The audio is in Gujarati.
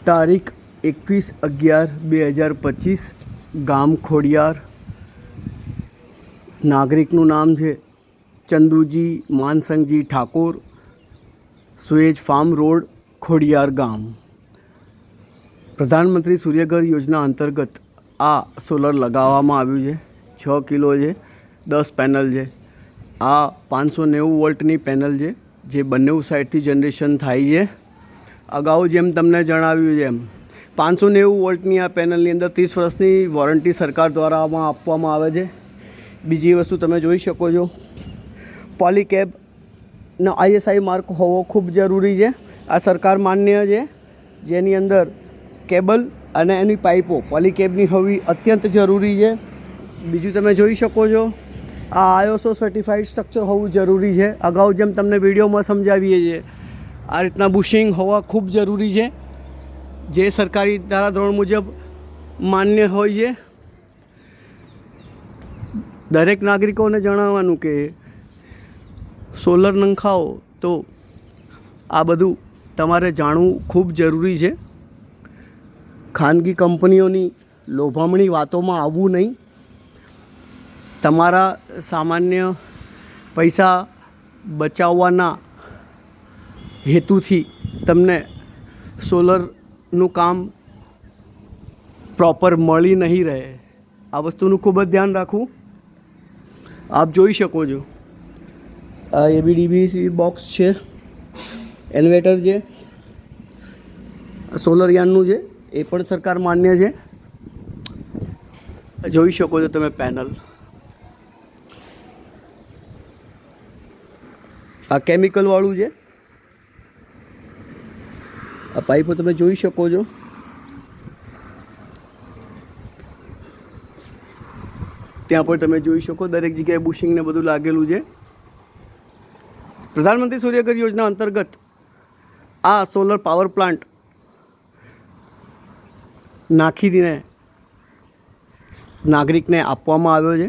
તારીખ 21/11/2025 ગામ ખોડિયાર, નાગરિકનું નામ છે Chanduji Mansangji Thakor, sewage farm road, Khodiyar ગામ। પ્રધાનમંત્રી સૂર્યઘર યોજના અંતર્ગત આ સોલર લગાવવામાં આવ્યું છે। 6 કિલો છે, 10 પેનલ છે। આ 590 વોલ્ટની પેનલ છે જે બંને સાઈડથી જનરેશન થાય છે। અગાઉ જેમ તમને જણાવ્યું છે એમ 590 વોલ્ટની આ પેનલની અંદર 30 વર્ષની વોરંટી સરકાર દ્વારા આપવામાં આવે છે। બીજી વસ્તુ તમે જોઈ શકો છો, પોલીકેબનો ISI માર્ક હોવો ખૂબ જરૂરી છે। આ સરકાર માન્ય છે, જેની અંદર કેબલ અને એની પાઇપો પોલીકેબની હોવી અત્યંત જરૂરી છે। બીજું તમે જોઈ શકો છો, આ ISO સર્ટિફાઈડ સ્ટ્રક્ચર હોવું જરૂરી છે। અગાઉ જેમ તમને વિડીયોમાં સમજાવીએ છીએ આ રીતના બુશિંગ હોવા ખૂબ જરૂરી છે, જે સરકારી ધારાધોરણ મુજબ માન્ય હોય છે। દરેક નાગરિકોને જણાવવાનું કે સોલર નંખાવો તો આ બધું તમારે જાણવું ખૂબ જરૂરી છે। ખાનગી કંપનીઓની લોભામણી વાતોમાં આવવું નહીં। તમારા સામાન્ય પૈસા બચાવવાના હેતુથી તમને સોલરનું કામ પ્રોપર મળી નહીં રહે, આ વસ્તુનું ખૂબ જ ધ્યાન રાખવું। આપ જોઈ શકો છો આ ABDBC બોક્સ છે, ઇન્વર્ટર છે, સોલર યાનનું છે, એ પણ સરકાર માન્ય છે। જોઈ શકો છો તમે પેનલ, આ કેમિકલવાળું છે, આ પાઇપો તમે જોઈ શકો છો। ત્યાં પણ તમે જોઈ શકો દરેક જગ્યાએ બુશિંગ ને બધું લાગેલું છે। પ્રધાનમંત્રી સૂર્યઘર યોજના અંતર્ગત આ સોલર પાવર પ્લાન્ટ નાખીને નાગરિકને આપવામાં આવ્યો છે।